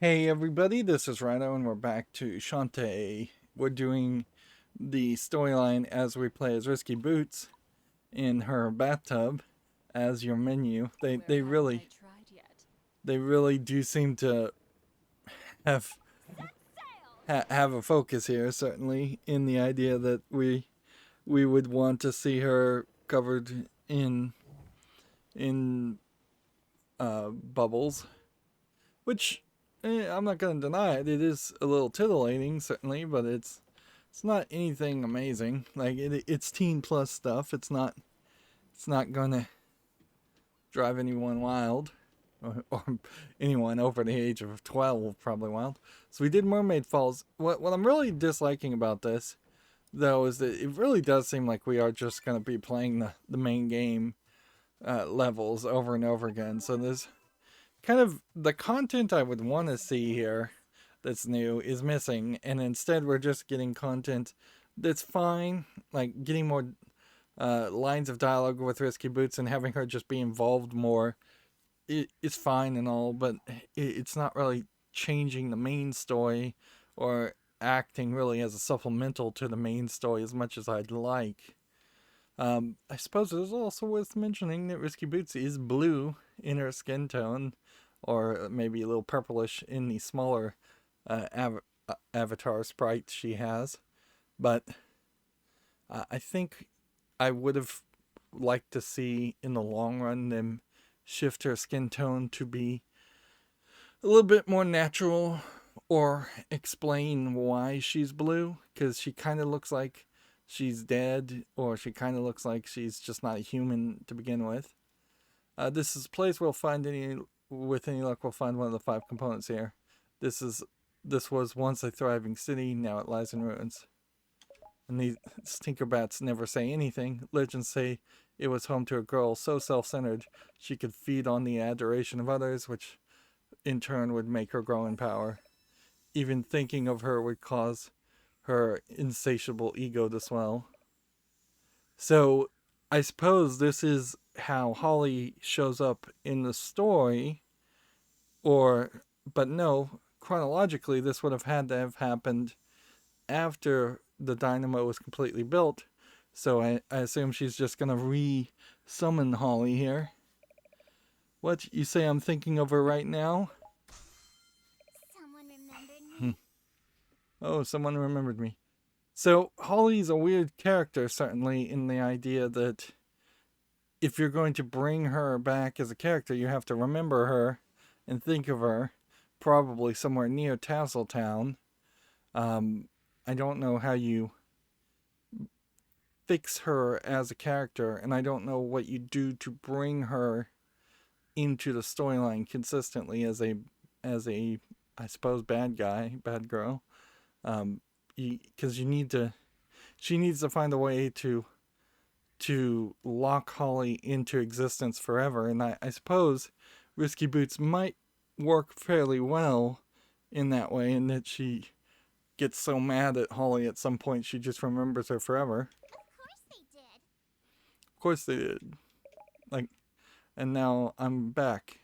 Hey everybody, this is Rydo and we're back to Shantae. We're doing the storyline as we play as Risky Boots in her bathtub as your menu. They really do seem to have have a focus here, certainly in the idea that we would want to see her covered in bubbles, which I'm not going to deny it. It is a little titillating, certainly, but it's not anything amazing. Like it's teen plus stuff. It's not going to drive anyone wild, or anyone over the age of 12 probably wild. So we did Mermaid Falls. What I'm really disliking about this, though, is that it really does seem like we are just going to be playing the main game levels over and over again. So there's kind of the content I would want to see here that's new is missing, and instead we're just getting content that's fine, like getting more lines of dialogue with Risky Boots and having her just be involved more. It's fine and all, but it's not really changing the main story or acting really as a supplemental to the main story as much as I'd like. I suppose it's also worth mentioning that Risky Boots is blue in her skin tone, or maybe a little purplish in the smaller avatar sprites she has. But I think I would have liked to see in the long run them shift her skin tone to be a little bit more natural, or explain why she's blue, because she kind of looks like she's dead, or she kind of looks like she's just not a human to begin with. This is a place we'll find with any luck, we'll find one of the 5 components here. This was once a thriving city, now it lies in ruins. And these Tinkerbats never say anything. Legends say it was home to a girl so self-centered she could feed on the adoration of others, which in turn would make her grow in power. Even thinking of her would cause her insatiable ego to swell. So I suppose this is how Holly shows up in the story, or but no, chronologically this would have had to have happened after the dynamo was completely built. So I assume she's just gonna re-summon Holly here. What, you say I'm thinking of her right now? Someone remembered me. Oh, someone remembered me. So Holly's a weird character, certainly, in the idea that if you're going to bring her back as a character, you have to remember her and think of her, probably somewhere near Tasseltown. I don't know how you fix her as a character, and I don't know what you do to bring her into the storyline consistently as a I suppose bad guy, bad girl. Because you need to, she needs to find a way to lock Holly into existence forever, and I suppose Risky Boots might work fairly well in that way, in that she gets so mad at Holly at some point she just remembers her forever. Of course they did. Of course they did. Like, and now I'm back.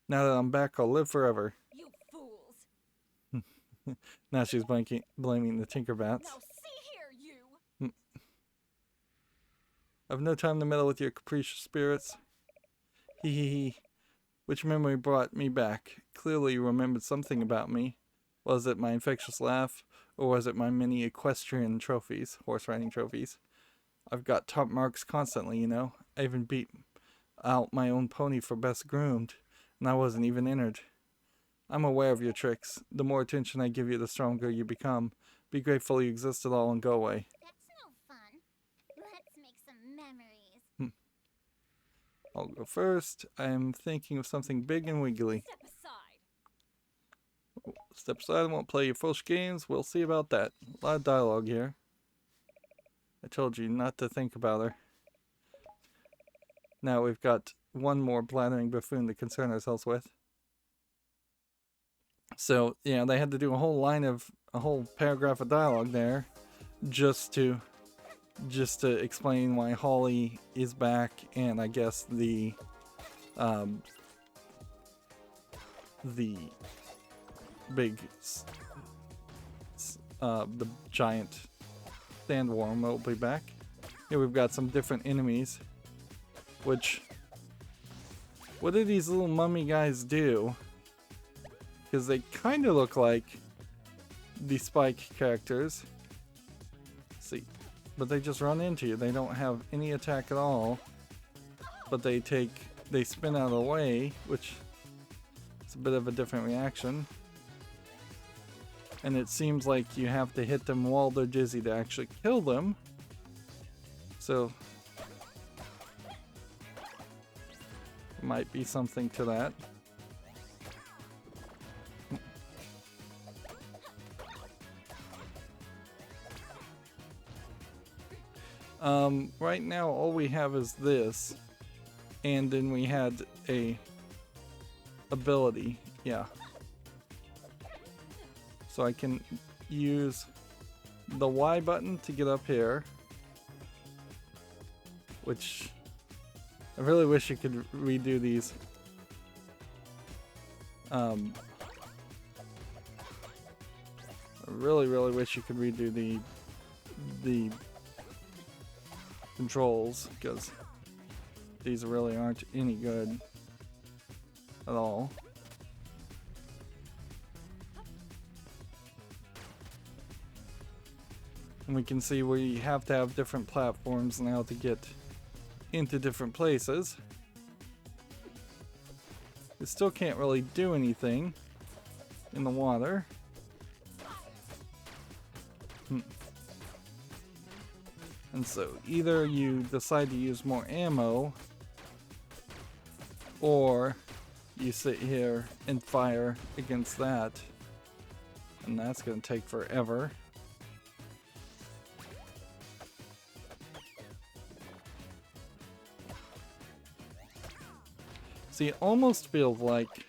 Now that I'm back, I'll live forever. You fools! Now she's blaming the Tinkerbats. Now see here, you! I've no time to meddle with your capricious spirits. Hee hee hee. Which memory brought me back? Clearly you remembered something about me. Was it my infectious laugh, or was it my many equestrian trophies, horse riding trophies? I've got top marks constantly, you know. I even beat out my own pony for best groomed, and I wasn't even entered. I'm aware of your tricks. The more attention I give you, the stronger you become. Be grateful you exist at all and go away. That's no fun. Let's make some memories. I'll go first. I'm thinking of something big and wiggly. Step aside. Step aside, I won't play your Fush games. We'll see about that. A lot of dialogue here. I told you not to think about her. Now we've got one more blathering buffoon to concern ourselves with. So, yeah, they had to do a whole paragraph of dialogue there just to explain why Holly is back, and I guess the big, the giant sandworm will be back. Here we've got some different enemies, which, what do these little mummy guys do? Because they kind of look like the Spike characters. Let's see, but they just run into you. They don't have any attack at all, but they spin out of the way, which is a bit of a different reaction. And it seems like you have to hit them while they're dizzy to actually kill them. So, might be something to that. Right now all we have is this, and then we had a ability, yeah. So I can use the Y button to get up here, which I really wish you could redo these. I really wish you could redo the controls, because these really aren't any good at all. And we can see we have to have different platforms now to get into different places. We still can't really do anything in the water. And so either you decide to use more ammo, or you sit here and fire against that, and that's going to take forever. See, it almost feels like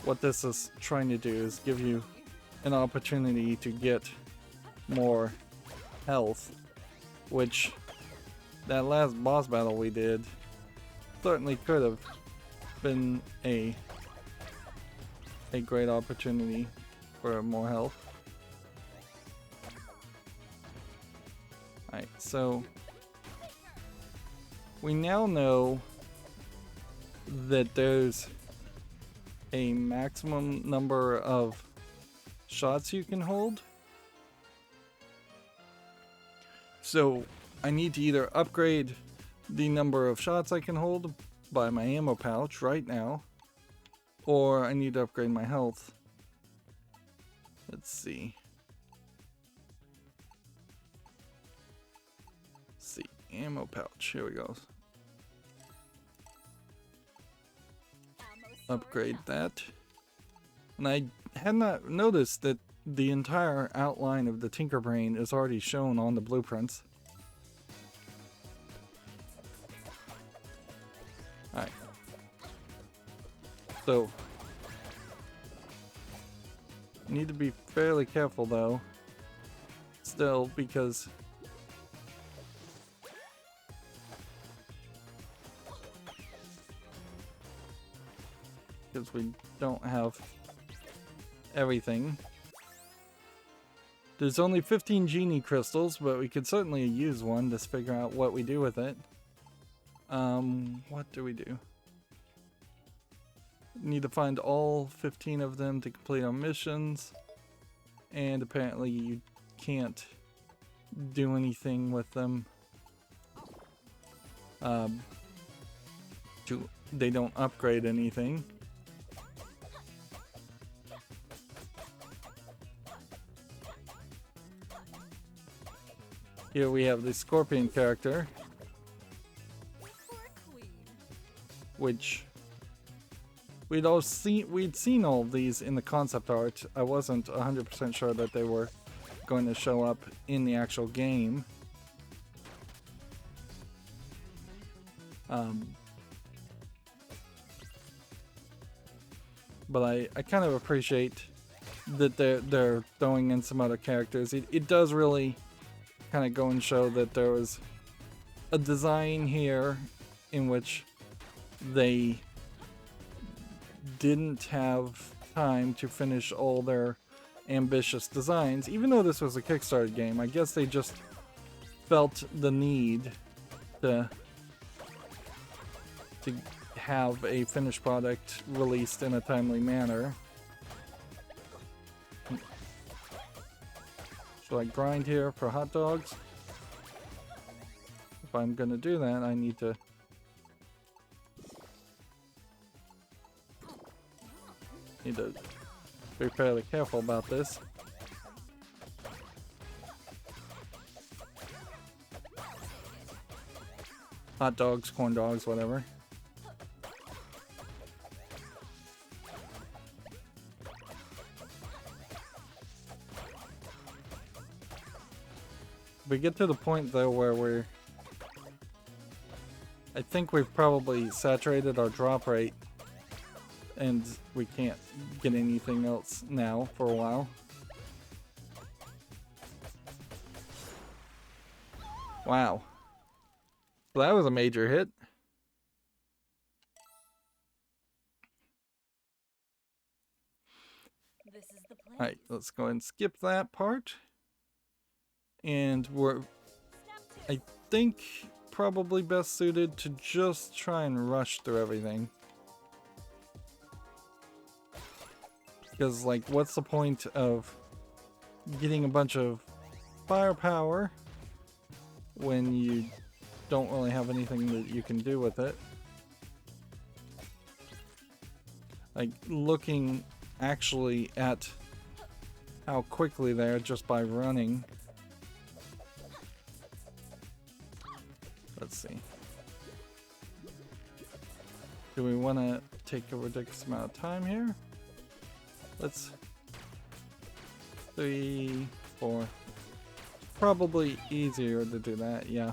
what this is trying to do is give you an opportunity to get more health, which that last boss battle we did certainly could have been a great opportunity for more health. Alright, so we now know that there's a maximum number of shots you can hold. So I need to either upgrade the number of shots I can hold by my ammo pouch right now, or I need to upgrade my health. Let's see. Ammo pouch, here we go. Upgrade that. And I had not noticed that the entire outline of the Tinker Brain is already shown on the blueprints. Alright. So, need to be fairly careful though. Still, because we don't have everything. There's only 15 genie crystals, but we could certainly use one to figure out what we do with it. What do we do? Need to find all 15 of them to complete our missions, and apparently you can't do anything with them. They don't upgrade anything. Here we have the Scorpion character, which we'd seen all of these in the concept art. I wasn't 100% sure that they were going to show up in the actual game. But I kind of appreciate that they're throwing in some other characters. It does really kind of go and show that there was a design here in which they didn't have time to finish all their ambitious designs. Even though this was a Kickstarter game, I guess they just felt the need to have a finished product released in a timely manner. Should I grind here for hot dogs? If I'm gonna do that, I need to be fairly careful about this. Hot dogs, corn dogs, whatever. We get to the point though where I think we've probably saturated our drop rate and we can't get anything else now for a while. Wow. Well, that was a major hit. This is the place. Alright, let's go ahead and skip that part. And we're, I think, probably best suited to just try and rush through everything. Because, like, what's the point of getting a bunch of firepower when you don't really have anything that you can do with it? Like, looking actually at how quickly they are just by running. Let's see. Do we want to take a ridiculous amount of time here? Let's... 3, 4. Probably easier to do that, yeah.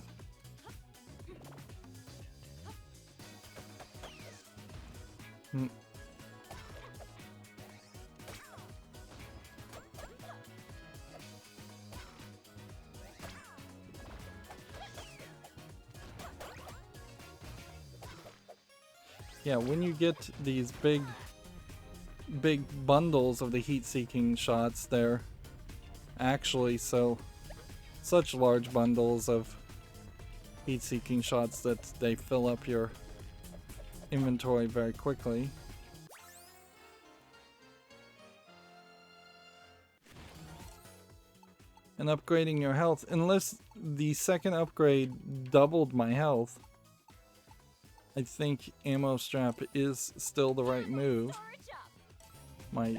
Yeah, when you get these big bundles of the heat-seeking shots, they're actually such large bundles of heat-seeking shots that they fill up your inventory very quickly. And upgrading your health, unless the second upgrade doubled my health, I think ammo strap is still the right move. My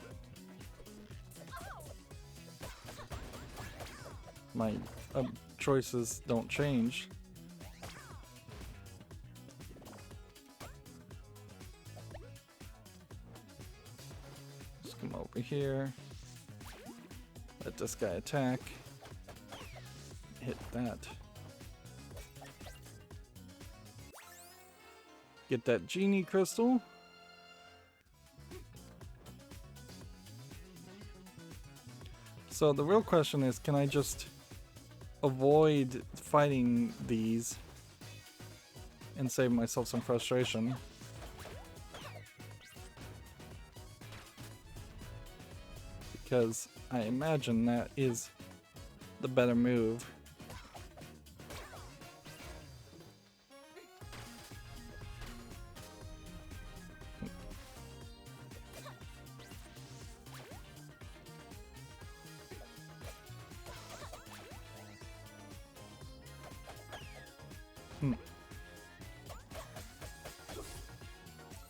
choices don't change. Just come over here. Let this guy attack. Hit that. Get that genie crystal. So the real question is, can I just avoid fighting these and save myself some frustration? Because I imagine that is the better move.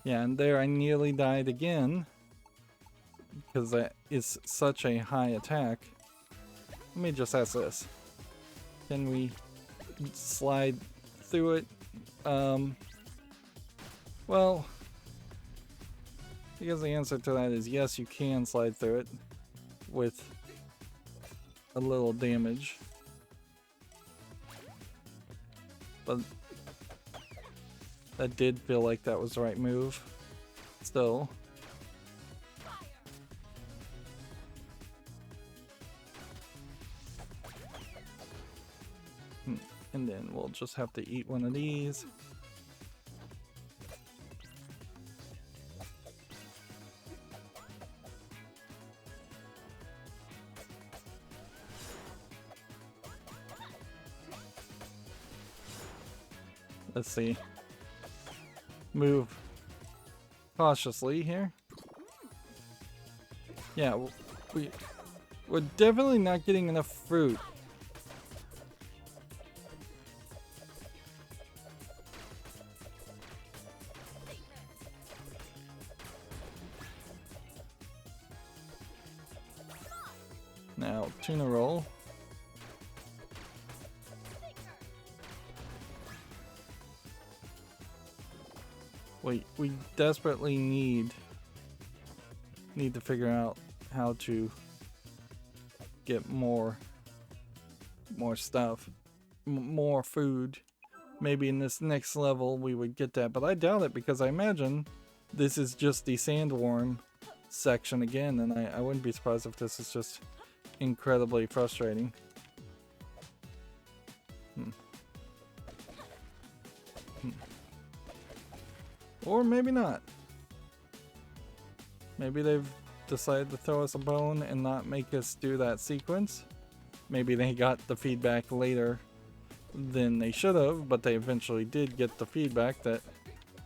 Yeah, and there I nearly died again because that is such a high attack. Let me just ask this. Can we slide through it? Well, because the answer to that is yes, you can slide through it with a little damage. But that did feel like that was the right move. Still. And then we'll just have to eat one of these. Let's see. Move cautiously here. Yeah, we're definitely not getting enough fruit. Now, tuna roll. We desperately need to figure out how to get more stuff, more food. Maybe in this next level we would get that, but I doubt it because I imagine this is just the sandworm section again, and I wouldn't be surprised if this is just incredibly frustrating. Or maybe not. Maybe they've decided to throw us a bone and not make us do that sequence. Maybe they got the feedback later than they should have, but they eventually did get the feedback that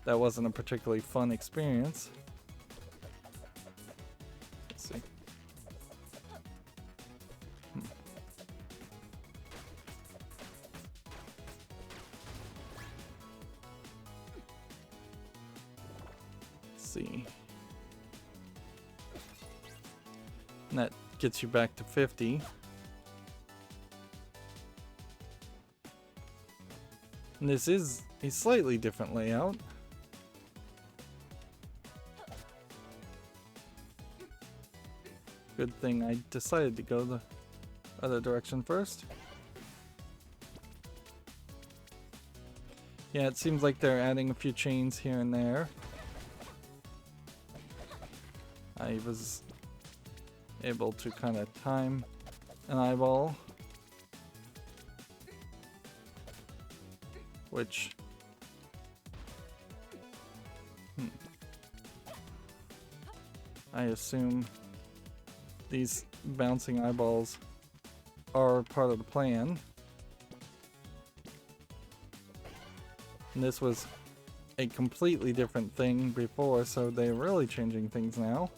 that wasn't a particularly fun experience. Let's see. See. And that gets you back to 50. And this is a slightly different layout. Good thing I decided to go the other direction first. Yeah, it seems like they're adding a few chains here and there. I was able to kind of time an eyeball, which I assume these bouncing eyeballs are part of the plan. And this was a completely different thing before, so they're really changing things now.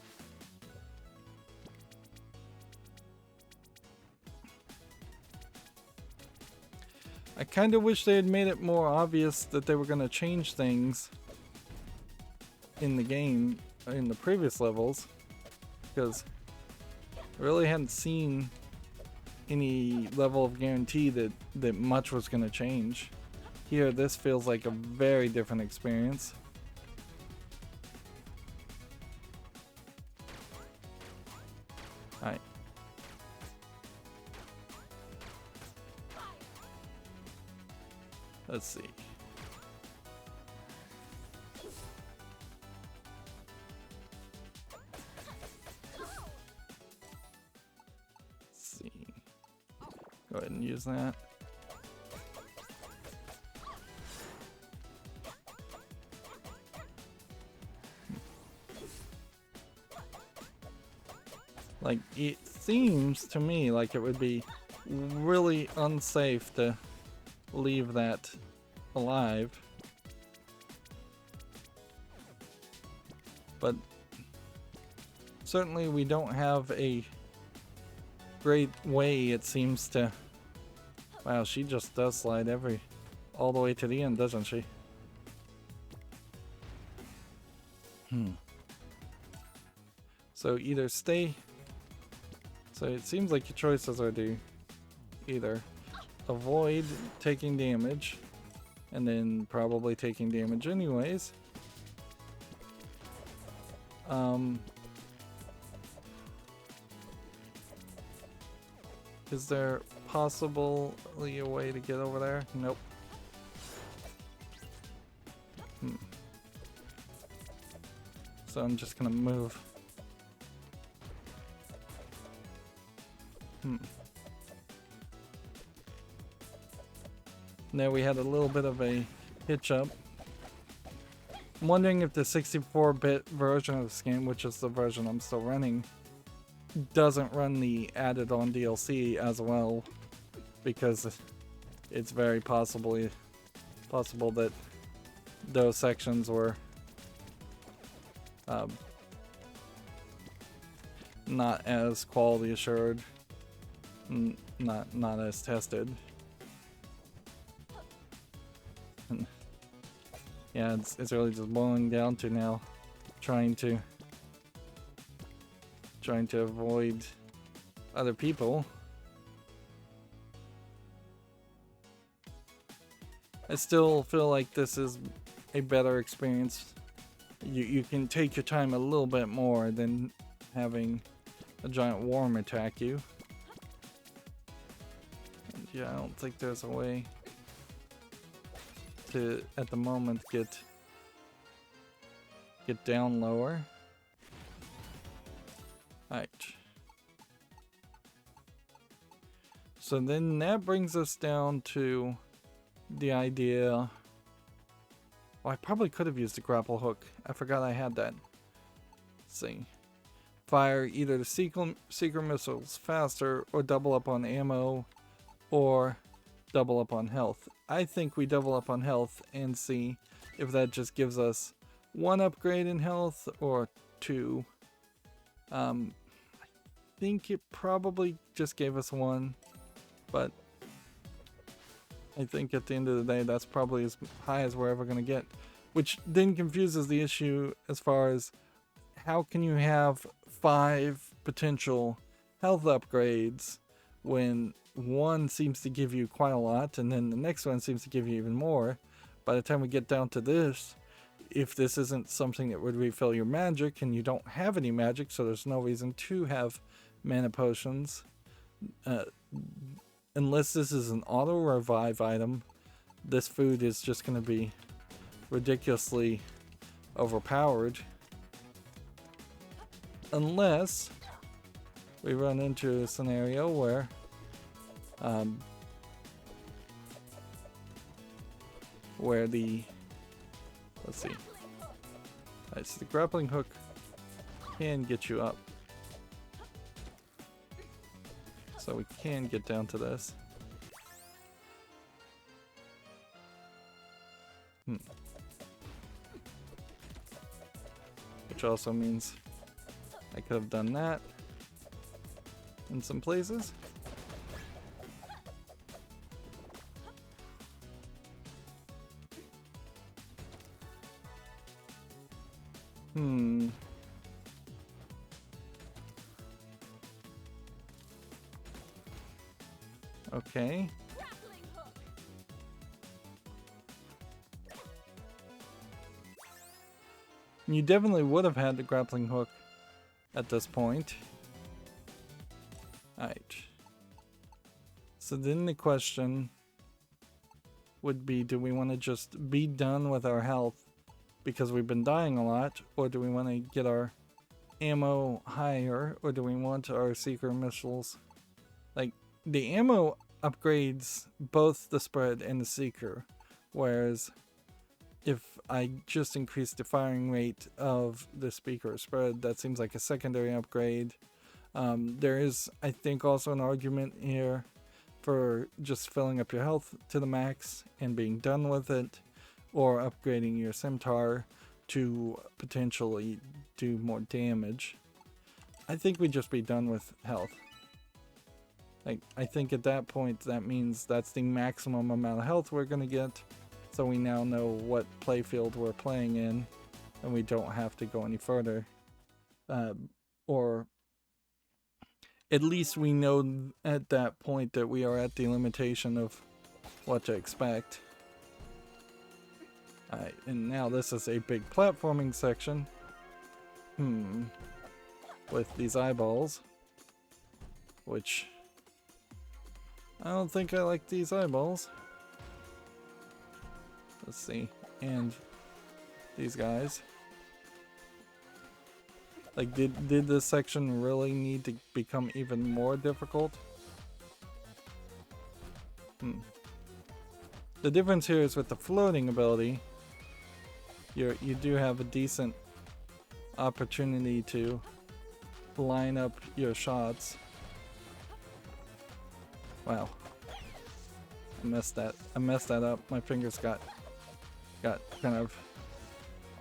I kind of wish they had made it more obvious that they were going to change things in the game, in the previous levels, because I really hadn't seen any level of guarantee that much was going to change. Here, this feels like a very different experience. Alright. Let's see. Go ahead and use that. Like, it seems to me like it would be really unsafe to leave that alive. But certainly we don't have a great way, it seems to. Wow, she just does slide all the way to the end, doesn't she? So either stay. So it seems like your choices are to either avoid taking damage, and then probably taking damage anyways. Is there possibly a way to get over there? Nope. So I'm just gonna move. Now we had a little bit of a hitch up. I'm wondering if the 64-bit version of this game, which is the version I'm still running, doesn't run the added on DLC as well, because it's very possibly possible that those sections were not as quality assured, not as tested. And yeah, it's really just boiling down to now trying to avoid other people. I still feel like this is a better experience. You can take your time a little bit more than having a giant worm attack you. And yeah, I don't think there's a way to, at the moment, get down lower. Alright. So then that brings us down to the idea. Well, I probably could have used a grapple hook. I forgot I had that. Let's see. Fire either the seeker missiles faster, or double up on ammo, or double up on health. I think we double up on health and see if that just gives us 1 upgrade in health or 2. I think it probably just gave us 1, but I think at the end of the day that's probably as high as we're ever going to get, which then confuses the issue as far as how can you have 5 potential health upgrades when one seems to give you quite a lot and then the next one seems to give you even more. By the time we get down to this, if this isn't something that would refill your magic and you don't have any magic, so there's no reason to have mana potions, unless this is an auto revive item, this food is just going to be ridiculously overpowered. Unless we run into a scenario where let's see. Alright, so the grappling hook can get you up. So we can get down to this. Which also means I could have done that in some places. Okay. You definitely would have had the grappling hook at this point. Alright. So then the question would be, do we want to just be done with our health because we've been dying a lot, or do we want to get our ammo higher, or do we want our seeker missiles? Like, the ammo upgrades both the spread and the seeker, whereas if I just increase the firing rate of the speaker spread, that seems like a secondary upgrade. There is, I think, also an argument here for just filling up your health to the max and being done with it, or upgrading your scimitar to potentially do more damage. I think we'd just be done with health. Like, I think at that point that means that's the maximum amount of health we're gonna get, so we now know what playfield we're playing in and we don't have to go any further. Or at least we know at that point that we are at the limitation of what to expect. Alright, and now this is a big platforming section. With these eyeballs. Which, I don't think I like these eyeballs. Let's see. And these guys. Like, did this section really need to become even more difficult? The difference here is with the floating ability, you do have a decent opportunity to line up your shots. Wow. I messed that up. My fingers got Got kind of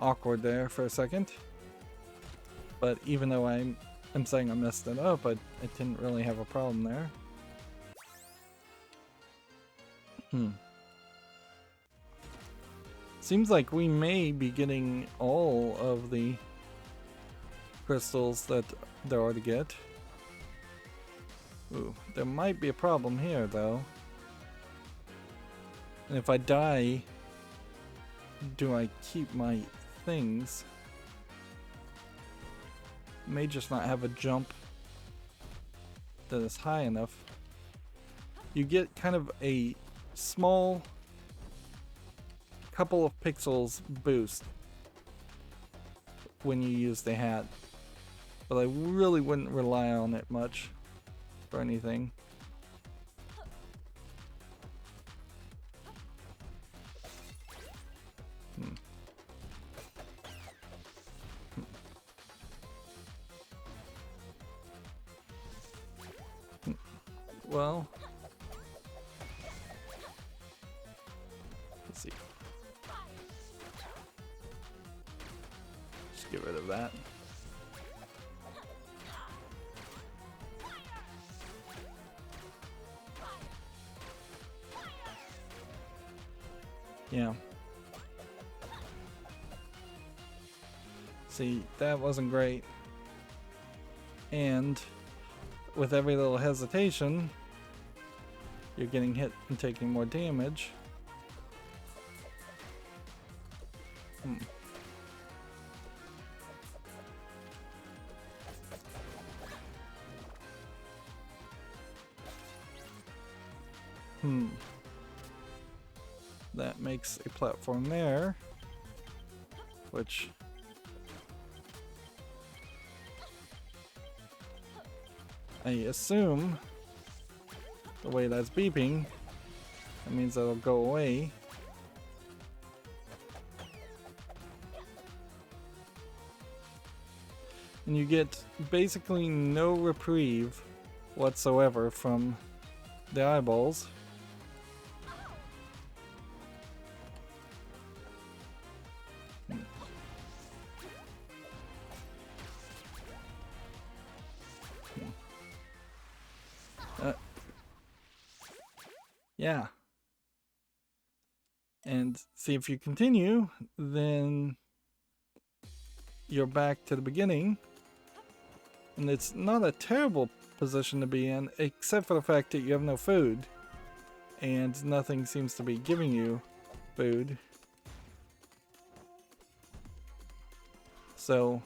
awkward there for a second. But even though I'm saying I messed it up, I didn't really have a problem there. Seems like we may be getting all of the crystals that there are to get. Ooh, there might be a problem here though. And if I die, do I keep my things? May just not have a jump that is high enough. You get kind of a small couple of pixels boost when you use the hat, but I really wouldn't rely on it much for anything. Well, let's see. Just get rid of that. Yeah. See, that wasn't great. And with every little hesitation, you're getting hit and taking more damage. That makes a platform there, which I assume the way that's beeping, that means that'll go away. And you get basically no reprieve whatsoever from the eyeballs. Yeah. And see, if you continue, then you're back to the beginning. And it's not a terrible position to be in, except for the fact that you have no food. And nothing seems to be giving you food. So,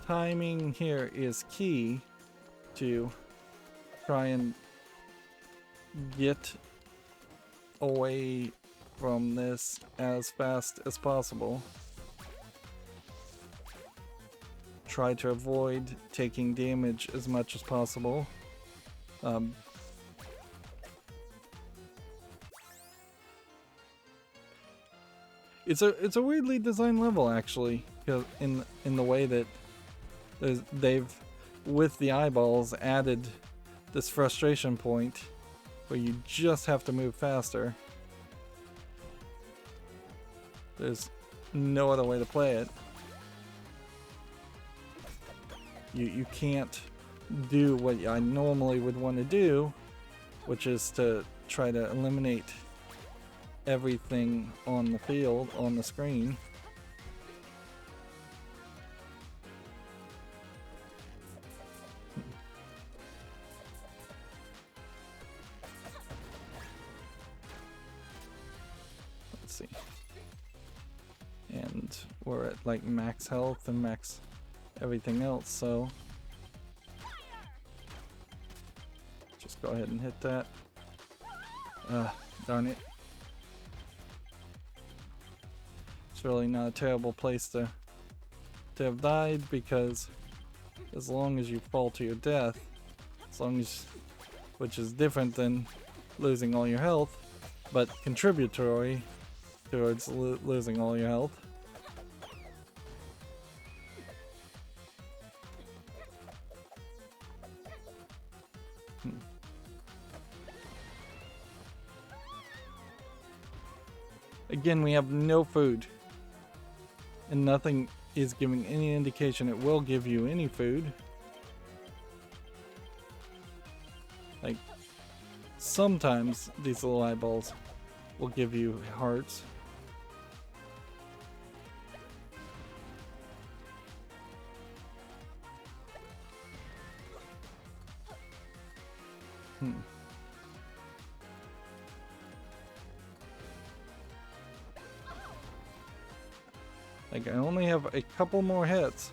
timing here is key to try and get away from this as fast as possible. Try to avoid taking damage as much as possible. It's a weirdly designed level, actually, in the way that they've, with the eyeballs, added this frustration point where you just have to move faster. There's no other way to play it. You can't do what I normally would want to do, which is to try to eliminate everything on the field, on the screen. Let's see. And we're at like max health and max everything else, so just go ahead and hit that. Darn it. It's really not a terrible place to have died, because as long as you fall to your death, which is different than losing all your health, but contributory towards losing all your health. Again, we have no food. And nothing is giving any indication it will give you any food. Like, sometimes these little eyeballs will give you hearts. Like, I only have a couple more hits.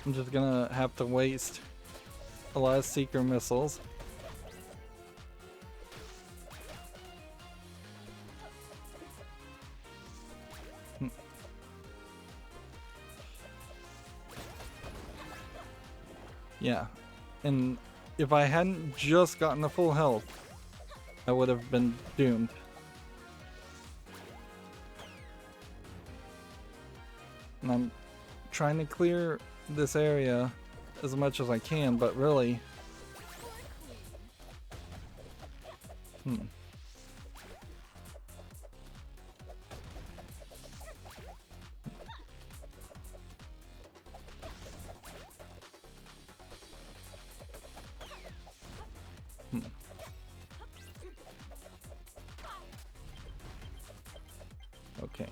I'm just gonna have to waste a lot of seeker missiles. Yeah, and if I hadn't just gotten the full health, I would have been doomed. And I'm trying to clear this area as much as I can, but really... Okay.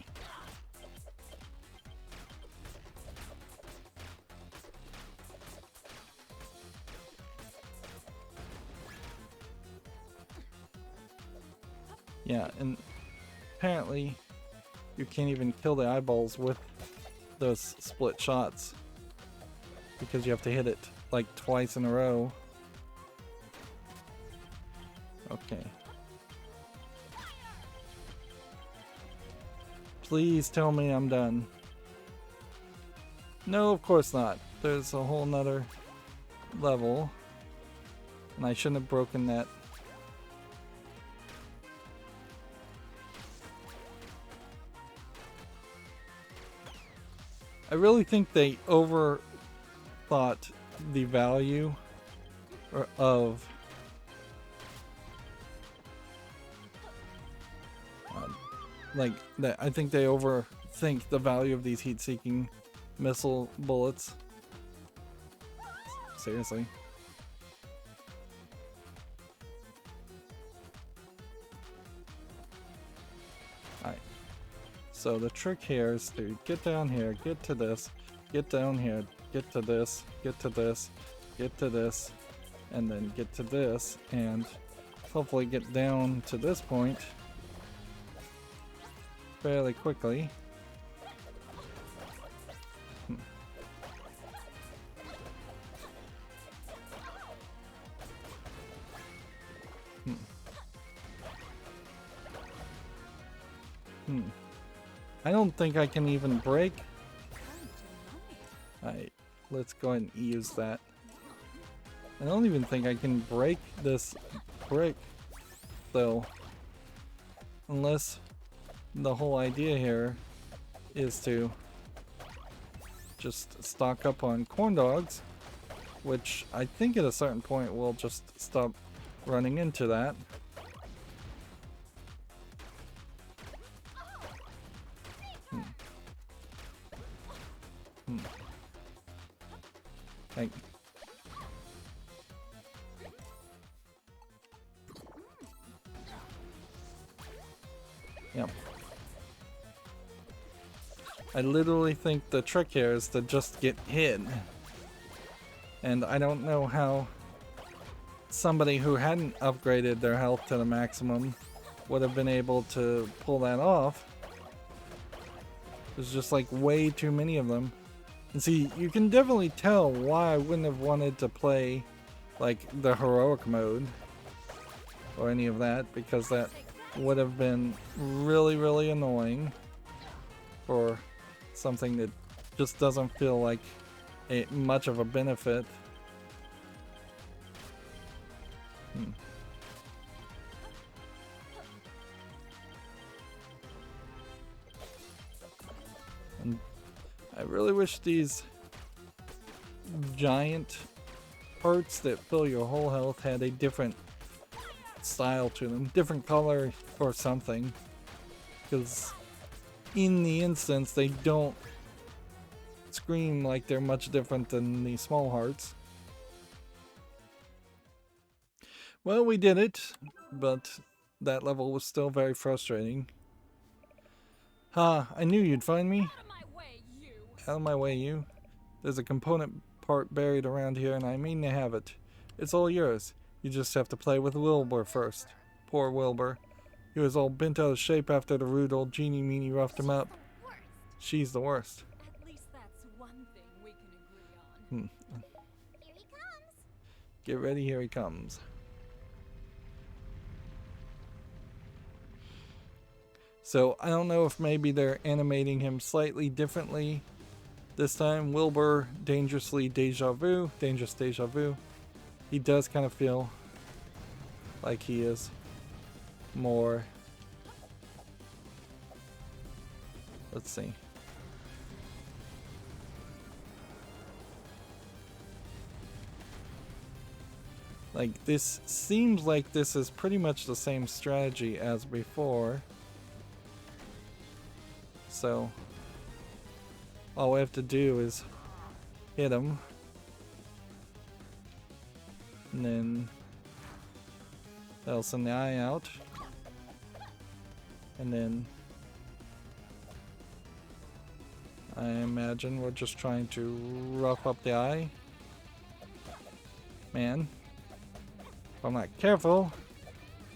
Yeah, and apparently you can't even kill the eyeballs with those split shots because you have to hit it like twice in a row. Okay. Please tell me I'm done. No, of course not. There's a whole nother level. And I shouldn't have broken that. I really think they overthought the value of like that. I think they overthink the value of these heat-seeking missile bullets. Seriously. Alright. So the trick here is to get down here, get to this, get down here, get to this, get to this, get to this, and then get to this, and hopefully get down to this point fairly quickly. I don't think I can even break. Alright, let's go ahead and use that. I don't even think I can break this brick, though. Unless the whole idea here is to just stock up on corn dogs, which I think at a certain point we'll just stop running into that. Like, yep. I literally think the trick here is to just get hit. And I don't know how somebody who hadn't upgraded their health to the maximum would have been able to pull that off. There's just like way too many of them. And see, you can definitely tell why I wouldn't have wanted to play like the heroic mode or any of that, because that would have been really, really annoying for something that just doesn't feel like much of a benefit. I really wish these giant hearts that fill your whole health had a different style to them, different color or something, because in the instance they don't scream like they're much different than the small hearts. Well, we did it, but that level was still very frustrating. Ha, I knew you'd find me. Out of my way, you! Out of my way, you. There's a component part buried around here and I mean to have it. It's all yours. You just have to play with Wilbur first. Poor Wilbur. He was all bent out of shape after the rude old genie meanie roughed him up. Worst. She's the worst. At least that's one thing we can agree on. Here he comes. Get ready, here he comes. So, I don't know if maybe they're animating him slightly differently this time. Wilbur, dangerous deja vu. He does kind of feel like he is more... Let's see. Like, this seems like this is pretty much the same strategy as before. So, all we have to do is hit him. And then that'll send the eye out. And then I imagine we're just trying to rough up the eye. Man, if I'm not careful,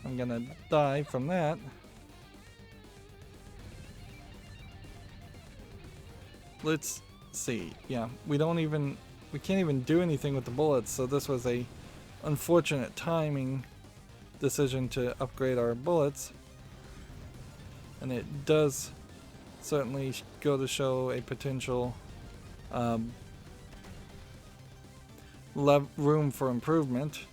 I'm gonna die from that. Let's see. Yeah, we can't even do anything with the bullets, so this was a unfortunate timing decision to upgrade our bullets. And it does certainly go to show a potential room for improvement.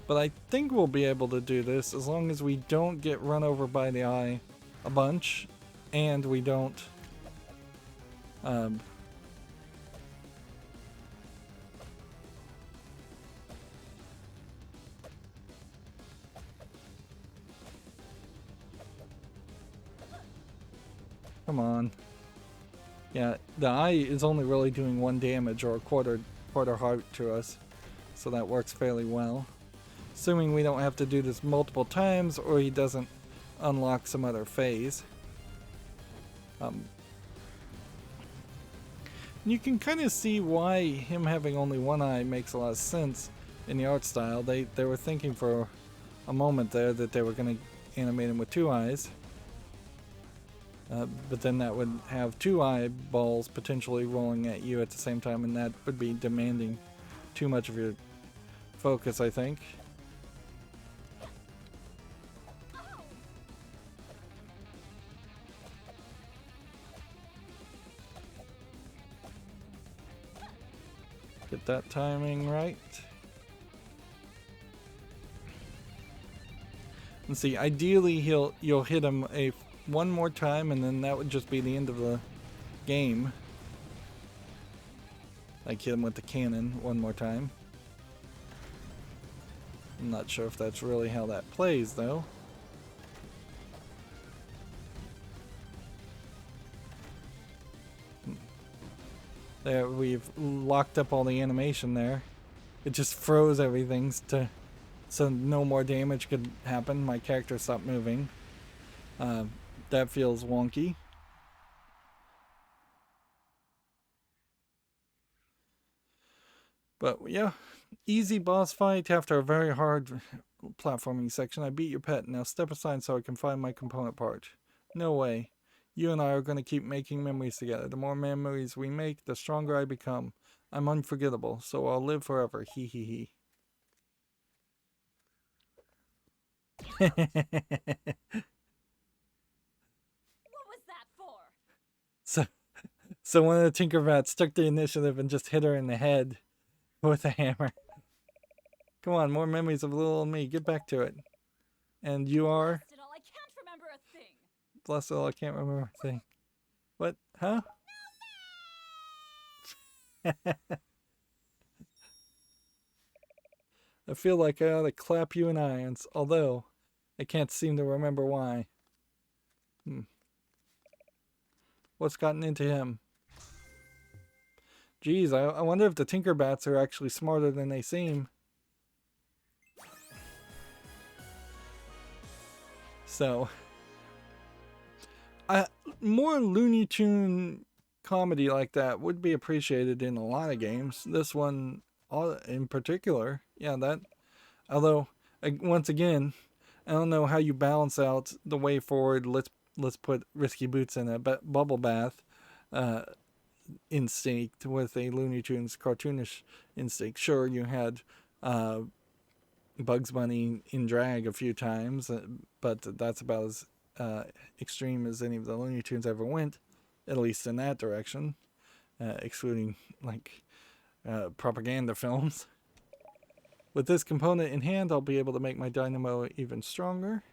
But I think we'll be able to do this as long as we don't get run over by the eye a bunch, and we don't come on. Yeah, the eye is only really doing 1 damage or a quarter heart to us, so that works fairly well. Assuming we don't have to do this multiple times or he doesn't unlock some other phase. You can kind of see why him having only 1 eye makes a lot of sense in the art style. They were thinking for a moment there that they were going to animate him with 2 eyes. But then that would have 2 eyeballs potentially rolling at you at the same time, and that would be demanding too much of your focus, I think. Get that timing right. And see, ideally you'll hit him one more time, and then that would just be the end of the game. Like hit him with the cannon 1 more time. I'm not sure if that's really how that plays though. There, we've locked up all the animation there. It just froze everything so no more damage could happen. My character stopped moving. That feels wonky. But yeah, easy boss fight after a very hard platforming section. I beat your pet. Now step aside so I can find my component part. No way. You and I are going to keep making memories together. The more memories we make, the stronger I become. I'm unforgettable, so I'll live forever. Hee hee hee. What was that for? So one of the Tinker Bats took the initiative and just hit her in the head with a hammer. Come on, more memories of little old me. Get back to it. And you are? Blast it all, I can't remember a thing. Bless it all, I can't remember a thing. What? Huh? I feel like I ought to clap you in irons, although I can't seem to remember why. What's gotten into him? Geez, I wonder if the Tinkerbats are actually smarter than they seem. So, more Looney Tune comedy like that would be appreciated in a lot of games. This one, in particular, yeah, that. Although, once again, I don't know how you balance out the way forward. Let's put Risky Boots in a bubble bath instinct with a Looney Tunes cartoonish instinct. Sure, you had Bugs Bunny in drag a few times, but that's about as extreme as any of the Looney Tunes ever went, at least in that direction, excluding like propaganda films. With this component in hand, I'll be able to make my dynamo even stronger.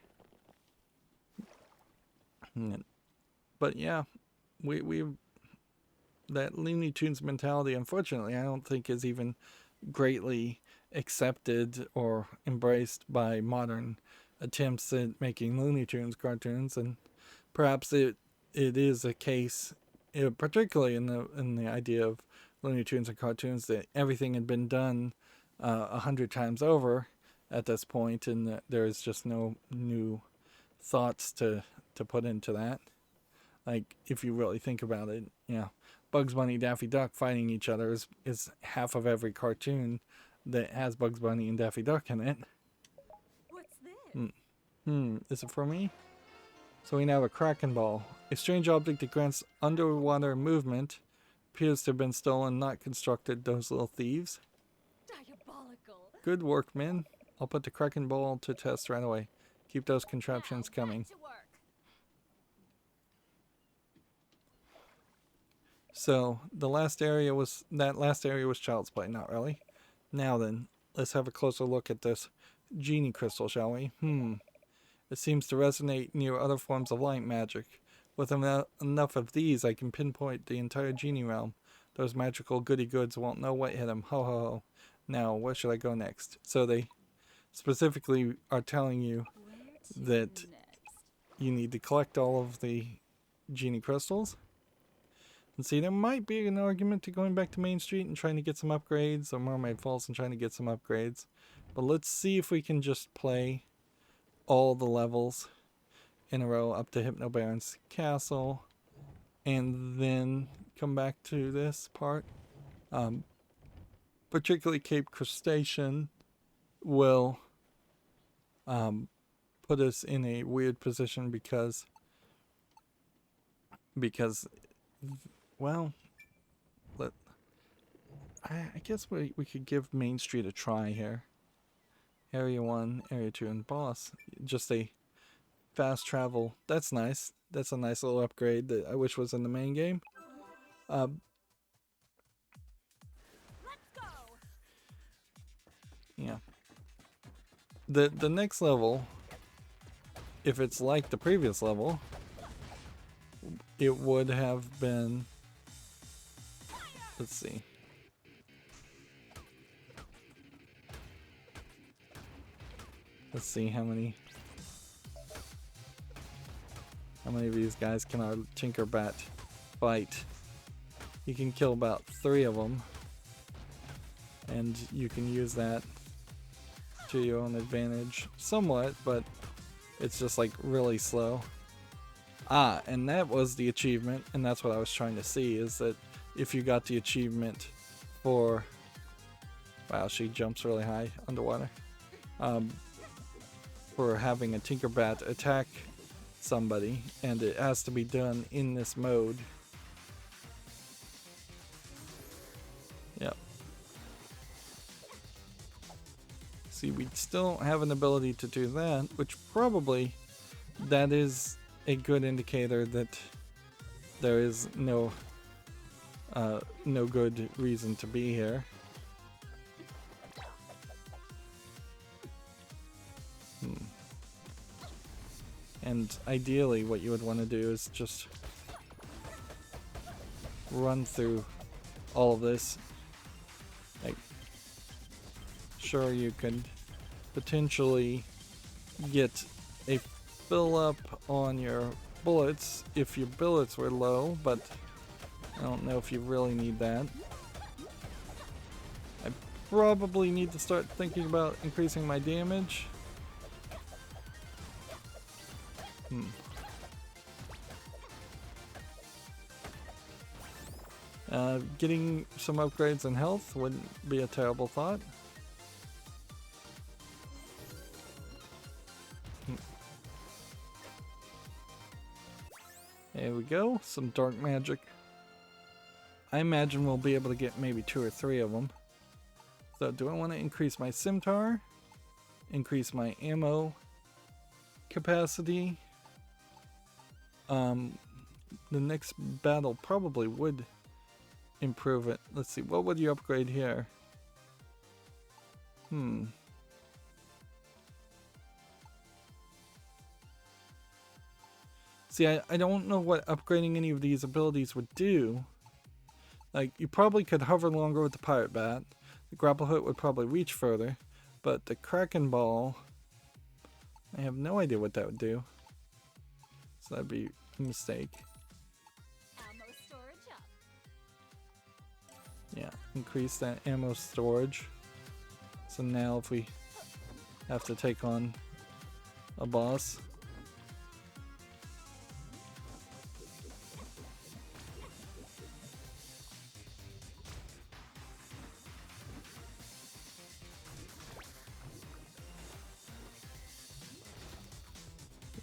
But yeah, we that Looney Tunes mentality, unfortunately, I don't think is even greatly accepted or embraced by modern attempts at making Looney Tunes cartoons, and perhaps it is a case, particularly in the idea of Looney Tunes and cartoons, that everything had been done 100 times over at this point, and that there is just no new thoughts to put into that. Like, if you really think about it, yeah, Bugs Bunny, Daffy Duck fighting each other is half of every cartoon that has Bugs Bunny and Daffy Duck in it. What's this? Is it for me? So we now have a Kraken Ball. A strange object that grants underwater movement. Appears to have been stolen, not constructed, those little thieves. Diabolical. Good work, men. I'll put the Kraken Ball to test right away. Keep those contraptions coming. Back to work. So the last area was Child's Play, not really. Now then, let's have a closer look at this genie crystal, shall we? It seems to resonate near other forms of light magic. With enough of these, I can pinpoint the entire genie realm. Those magical goody goods won't know what hit them. Ho ho ho. Now, where should I go next? So they specifically are telling you that Next. you need to collect all of the genie crystals. And see, there might be an argument to going back to Main Street and trying to get some upgrades, or Mermaid Falls and trying to get some upgrades. But let's see if we can just play all the levels in a row up to Hypno Baron's castle, and then come back to this part. Particularly Cape Crustacean will put us in a weird position because well, I guess we could give Main Street a try here. Area 1, Area 2, and Boss. Just a fast travel. That's nice. That's a nice little upgrade that I wish was in the main game. Let's go. Yeah. The next level, if it's like the previous level, it would have been, let's see. Let's see how many of these guys can our Tinkerbat fight. You can kill about 3 of them, and you can use that to your own advantage somewhat, but it's just like really slow. And that was the achievement, and that's what I was trying to see, is that if you got the achievement for, wow, she jumps really high underwater, for having a Tinkerbat attack somebody, and it has to be done in this mode. Yep. See, we still don't have an ability to do that, which probably that is a good indicator that there is no good reason to be here. And ideally what you would want to do is just run through all of this. Like, sure, you could potentially get a fill up on your bullets if your bullets were low, but I don't know if you really need that. I probably need to start thinking about increasing my damage. Getting some upgrades in health wouldn't be a terrible thought. There we go, some dark magic. I imagine we'll be able to get maybe 2 or 3 of them. So do I want to increase my scimitar? Increase my ammo capacity? The next battle probably would improve it. Let's see, what would you upgrade here? See, I don't know what upgrading any of these abilities would do. Like, you probably could hover longer with the pirate bat. The grapple hook would probably reach further. But the Kraken ball, I have no idea what that would do. So that'd be a mistake. Ammo storage up. Yeah, increase that ammo storage. So now if we have to take on a boss,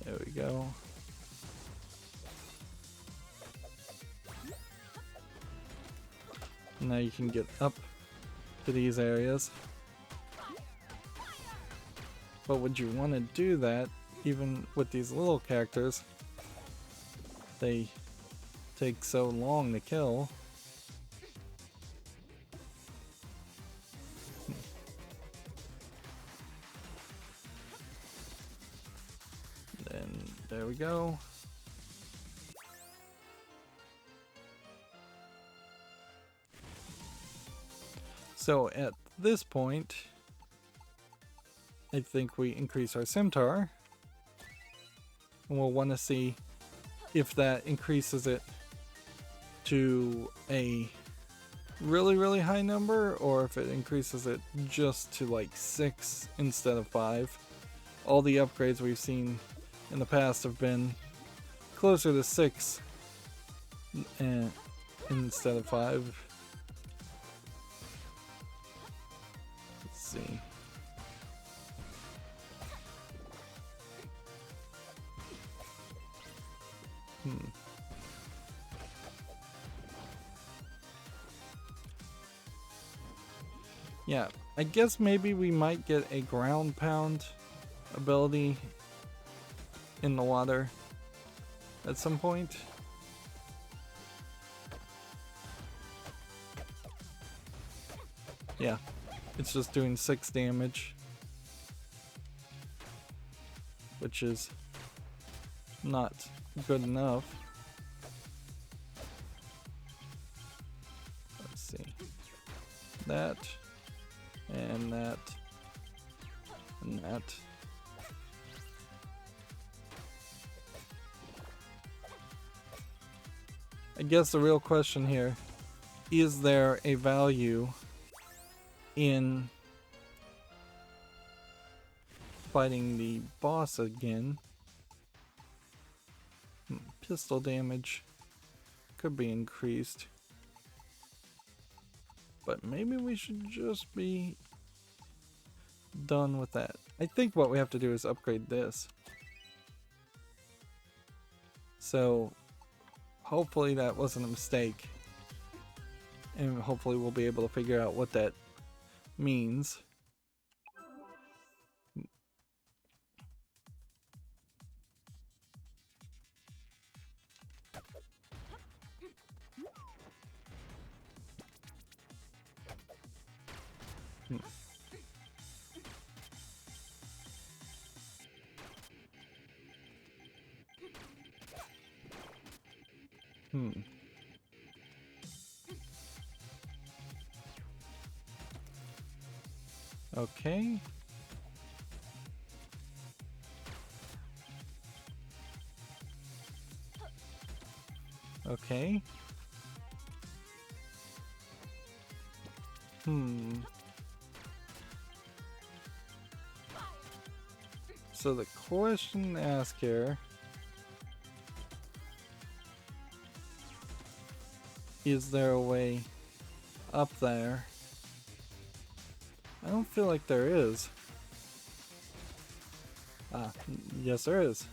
there we go. Now you can get up to these areas. But would you want to do that even with these little characters? They take so long to kill. Then there we go. So at this point, I think we increase our scimitar. And we'll want to see if that increases it to a really, really high number, or if it increases it just to like 6 instead of 5. All the upgrades we've seen in the past have been closer to 6 instead of 5. Let's see. Yeah, I guess maybe we might get a ground pound ability in the water at some point. Yeah, it's just doing 6 damage, which is not good enough. Let's see. That, and that, and that. I guess the real question here, is there a value in fighting the boss again? Pistol damage could be increased, but maybe we should just be done with that. I think what we have to do is upgrade this. So hopefully that wasn't a mistake, and hopefully we'll be able to figure out what that means. Hmm. Okay. Okay. Hmm. So the question to ask here is there a way up there? I don't feel like there is. Ah, yes there is.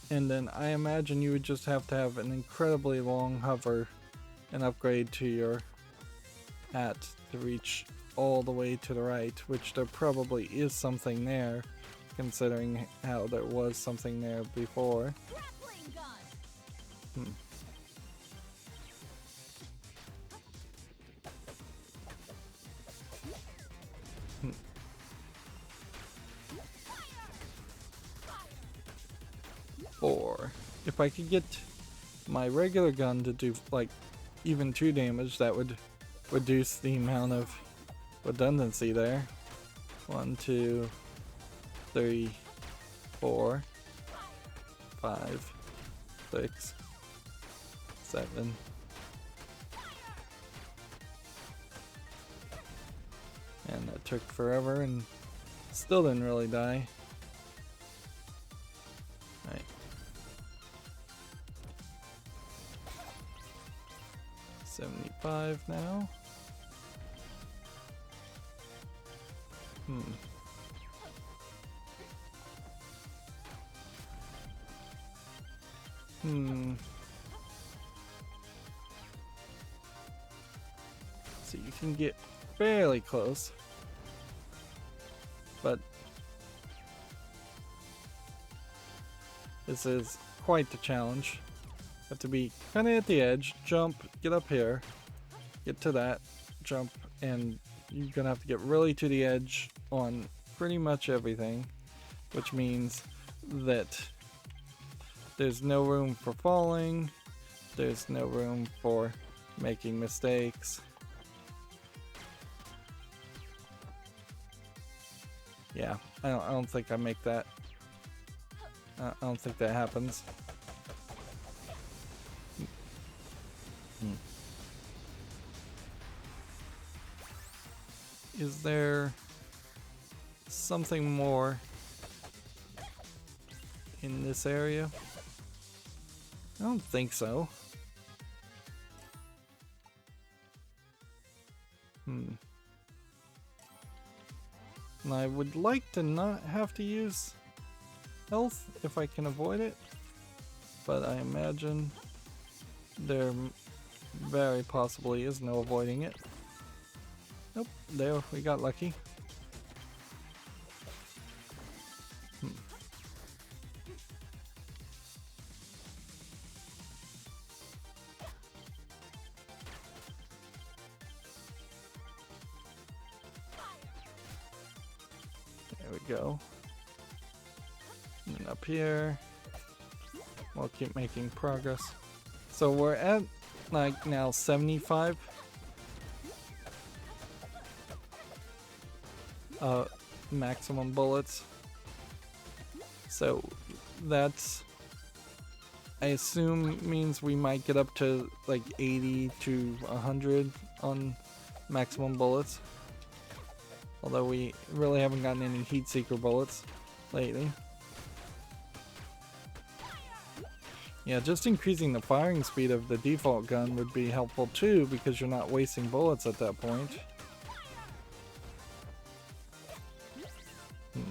And then I imagine you would just have to have an incredibly long hover and upgrade to your hat to reach all the way to the right, which there probably is something there, considering how there was something there before. Grappling gun. Hmm. Hmm. Or if I could get my regular gun to do like even 2 damage, that would reduce the amount of redundancy there. 1, 2, 3, 4, 5, 6, 7. And that took forever and still didn't really die. Right. 75 now. Hmm. Hmm. So you can get fairly close, but this is quite the challenge. Have to be kind of at the edge, jump, get up here, get to that, jump, and you're gonna have to get really to the edge on pretty much everything, which means that there's no room for falling, there's no room for making mistakes. Yeah, I don't think I make that. I don't think that happens. Hmm. Is there something more in this area? I don't think so. Hmm. And I would like to not have to use health if I can avoid it, but I imagine there very possibly is no avoiding it. Nope, there, we got lucky. Hmm. There we go. And then up here, we'll keep making progress. So we're at like now 75 maximum bullets. So that's, I assume, means we might get up to like 80 to 100 on maximum bullets. Although we really haven't gotten any heat seeker bullets lately. Yeah, just increasing the firing speed of the default gun would be helpful too, because you're not wasting bullets at that point. Hmm.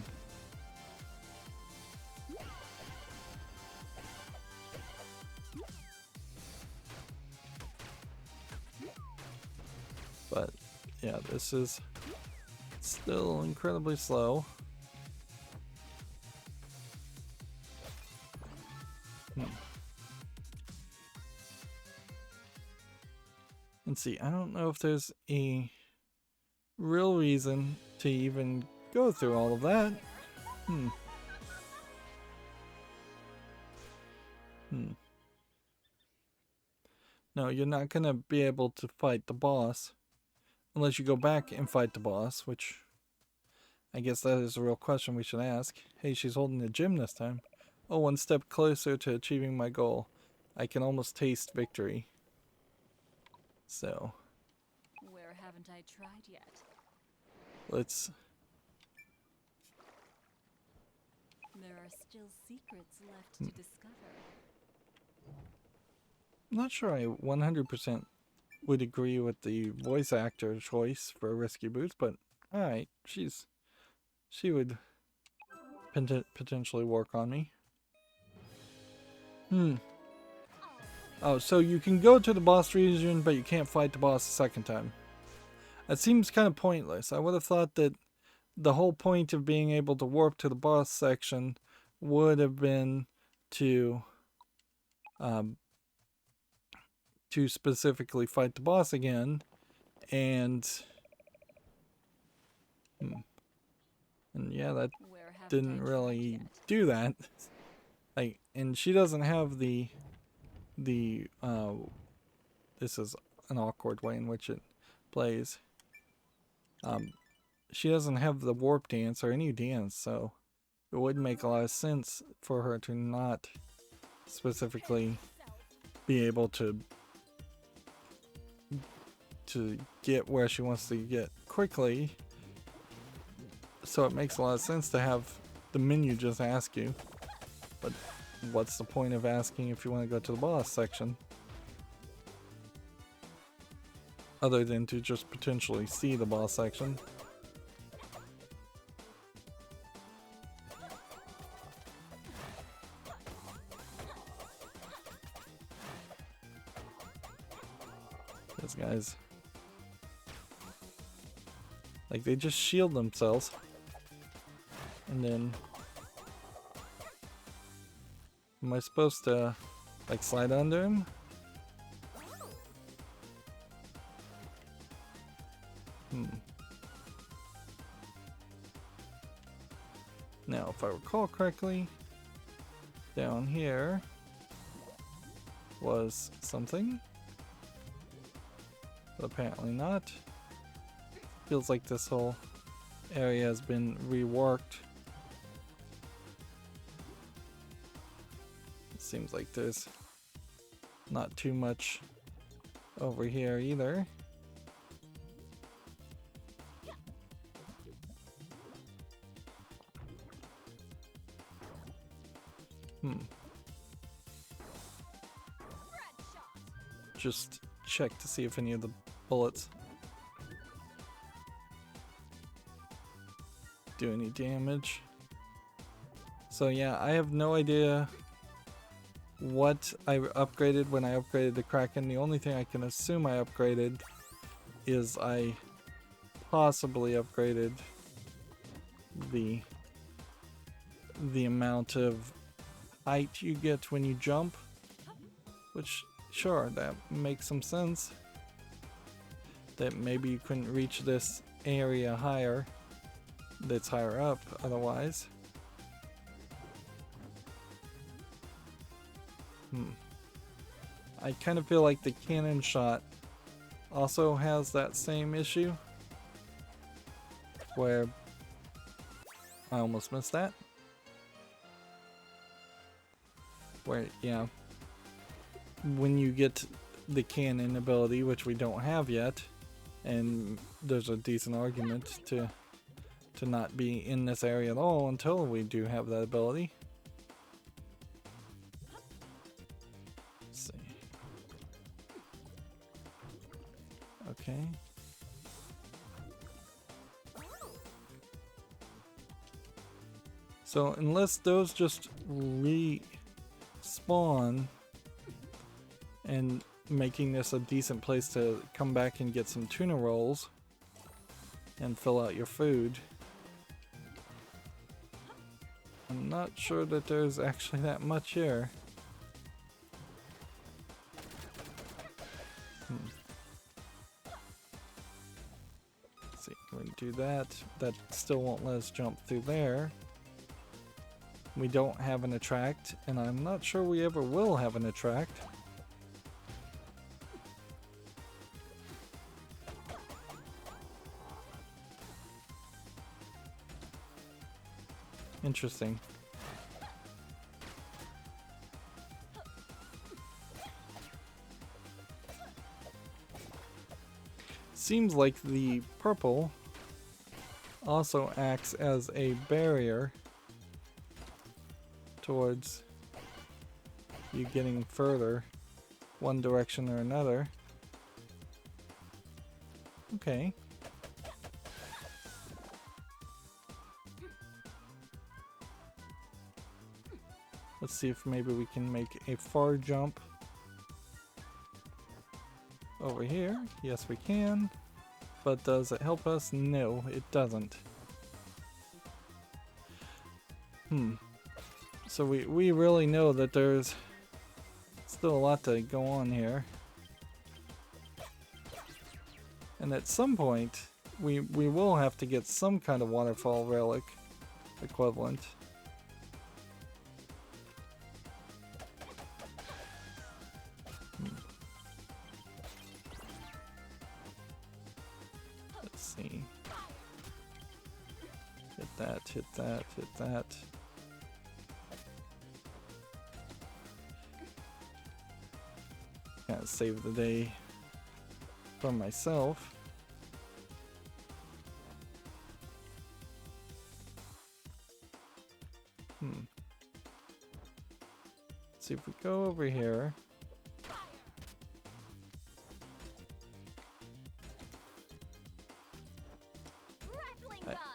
But yeah, this is still incredibly slow. Hmm. And see, I don't know if there's a real reason to even go through all of that. No, you're not gonna be able to fight the boss unless you go back and fight the boss, which I guess that is a real question we should ask. Hey, she's holding the gym this time. Oh, one step closer to achieving my goal. I can almost taste victory. So, Where haven't I tried yet? let's... There are still secrets left to discover. I'm not sure I 100% would agree with the voice actor choice for Rescue Boots, but alright, she would potentially work on me. Oh, so you can go to the boss region, but you can't fight the boss a second time. That seems kind of pointless. I would have thought that the whole point of being able to warp to the boss section would have been to specifically fight the boss again, and yeah, that didn't really do that. Like, and she doesn't have the this is an awkward way in which it plays. She doesn't have the warp dance or any dance, so it would make a lot of sense for her to not specifically be able to get where she wants to get quickly. So it makes a lot of sense to have the menu just ask you. But what's the point of asking if you want to go to the boss section? Other than to just potentially see the boss section. These guys, like, they just shield themselves. And then, am I supposed to, like, slide under him? Now, if I recall correctly, down here was something. But apparently not. Feels like this whole area has been reworked. It seems like there's not too much over here either. Just check to see if any of the bullets do any damage. So yeah, I have no idea what I upgraded when I upgraded the Kraken. The only thing I can assume I upgraded is I possibly upgraded the amount of height you get when you jump, which, sure, that makes some sense. That maybe you couldn't reach this area higher, that's higher up otherwise. I kind of feel like the cannon shot also has that same issue, where I almost missed that. Where, yeah, when you get the cannon ability, which we don't have yet, and there's a decent argument to not be in this area at all until we do have that ability. Let's see. Okay. So unless those just respawn and making this a decent place to come back and get some tuna rolls and fill out your food, I'm not sure that there's actually that much here. Let's see, can We do that. That still won't let us jump through there. We don't have an attract, and I'm not sure we ever will have an attract. Interesting. Seems like the purple also acts as a barrier towards you getting further one direction or another. Okay. Let's see if maybe we can make a far jump over here. Yes, we can. But does it help us? No, it doesn't. So we really know that there's still a lot to go on here. And at some point, we will have to get some kind of waterfall relic equivalent. Let's see. Hit that, hit that, hit that. Kind of save the day for myself. Let's see if we go over here.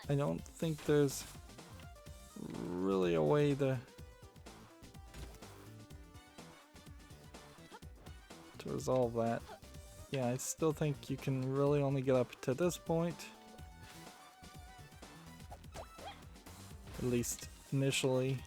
I don't think there's really a way to resolve that. Yeah, I still think you can really only get up to this point. At least initially.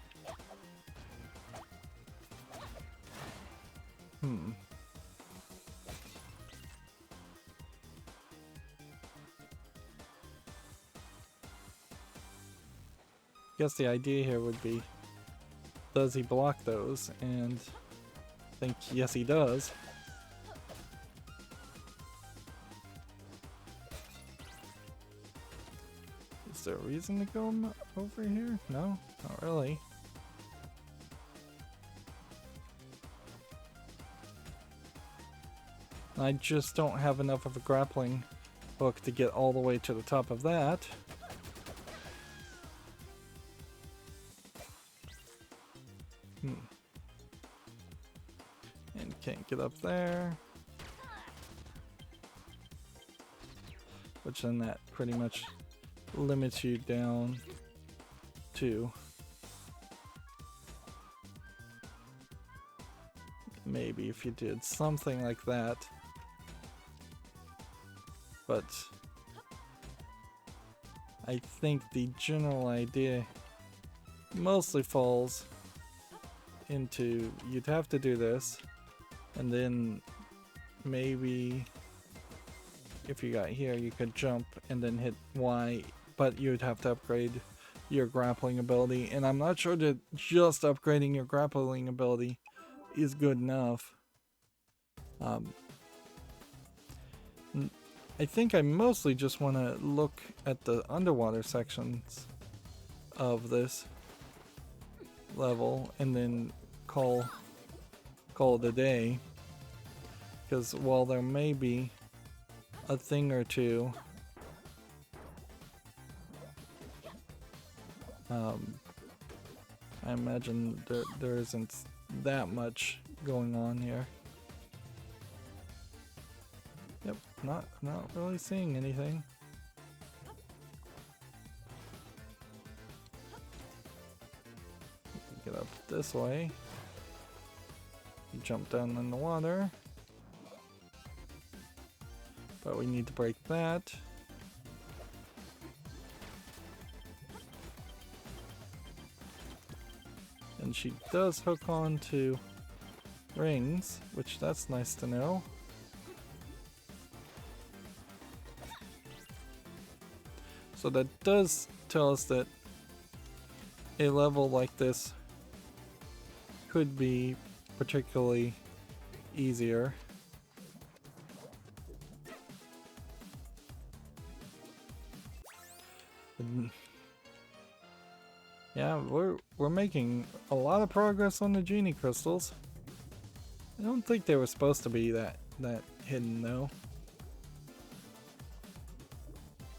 I guess the idea here would be, does he block those? And I think yes he does. Is there a reason to go over here? No, not really. I just don't have enough of a grappling hook to get all the way to the top of that. And can't get up there. Which then that pretty much limits you down to maybe if you did something like that. But I think the general idea mostly falls into you'd have to do this, and then maybe if you got here you could jump and then hit Y, but you'd have to upgrade your grappling ability, and I'm not sure that just upgrading your grappling ability is good enough. I think I mostly just want to look at the underwater sections of this level and then call it a day, because while there may be a thing or two I imagine there isn't that much going on here. Yep, not really seeing anything. Get up this way. You jump down in the water. But we need to break that. And she does hook on to rings, which that's nice to know. So that does tell us that a level like this could be particularly easier. And yeah, we're making a lot of progress on the genie crystals. I don't think they were supposed to be that hidden though.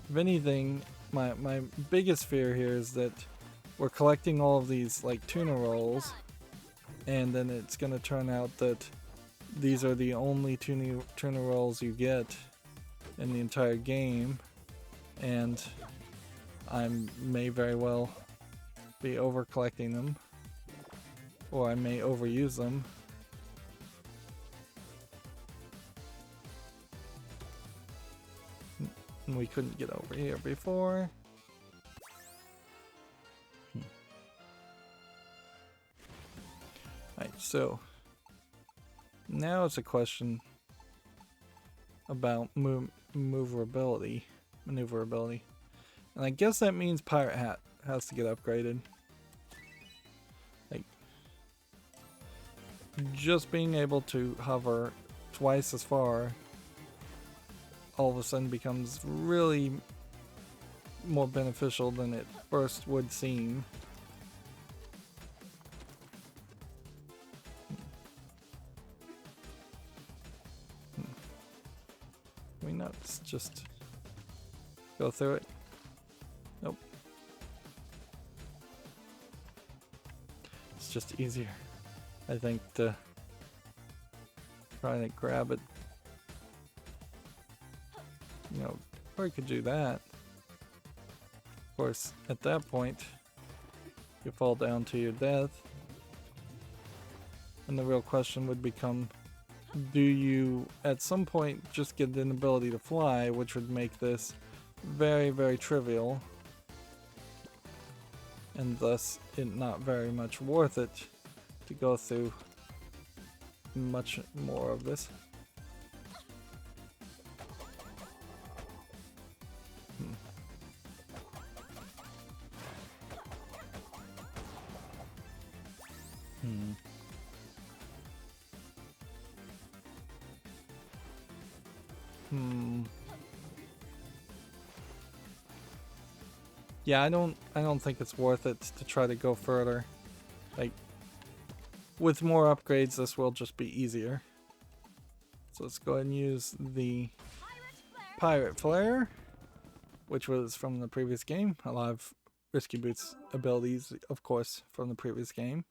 If anything, my biggest fear here is that we're collecting all of these like tuna rolls, and then it's gonna turn out that these are the only tuna rolls you get in the entire game, and I may very well be over collecting them, or I may overuse them. We couldn't get over here before. Alright, so now it's a question about maneuverability. And I guess that means Pirate Hat has to get upgraded. Like, just being able to hover twice as far all of a sudden becomes really more beneficial than it first would seem. Can we not just go through it? Nope. It's just easier, I think, to try to grab it. You know, or you could do that. Of course, at that point, you fall down to your death. And the real question would become, do you at some point just get an ability to fly, which would make this very, very trivial, and thus it not very much worth it to go through much more of this. Yeah, I don't think it's worth it to try to go further. Like, with more upgrades, this will just be easier. So let's go ahead and use the Pirate Flare, which was from the previous game. A lot of Risky Boots abilities, of course, from the previous game.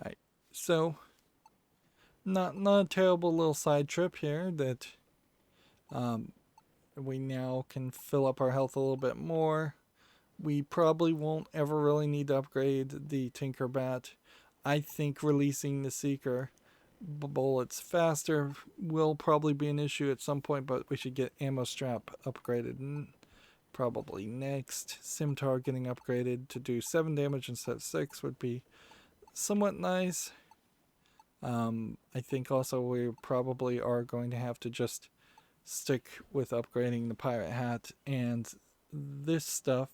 Alright, so not a terrible little side trip here that we now can fill up our health a little bit more. We probably won't ever really need to upgrade the Tinker Bat. I think releasing the Seeker bullets faster will probably be an issue at some point, but we should get Ammo Strap upgraded probably next. Scimitar getting upgraded to do 7 damage instead of 6 would be somewhat nice. I think also we probably are going to have to just stick with upgrading the Pirate Hat and this stuff.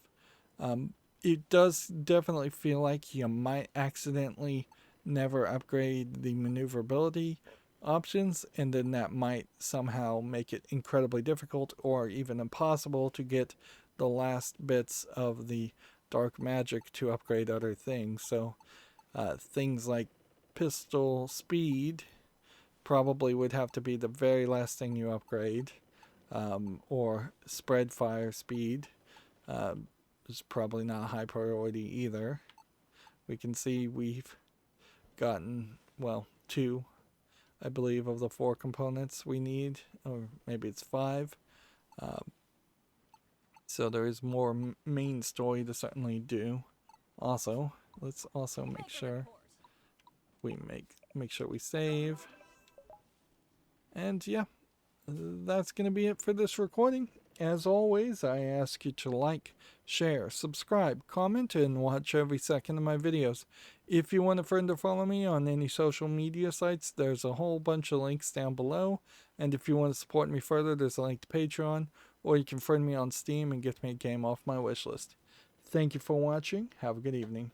It does definitely feel like you might accidentally never upgrade the maneuverability options, and then that might somehow make it incredibly difficult or even impossible to get the last bits of the dark magic to upgrade other things. So things like pistol speed probably would have to be the very last thing you upgrade, or spread fire speed is probably not a high priority either. We can see we've gotten, well, 2, I believe, of the 4 components we need, or maybe it's 5. So there is more main story to certainly do. Also, let's also make sure we make sure we save. And yeah, that's going to be it for this recording. As always, I ask you to like, share, subscribe, comment, and watch every second of my videos. If you want a friend to follow me on any social media sites, there's a whole bunch of links down below. And if you want to support me further, there's a link to Patreon, or you can friend me on Steam and get me a game off my wishlist. Thank you for watching. Have a good evening.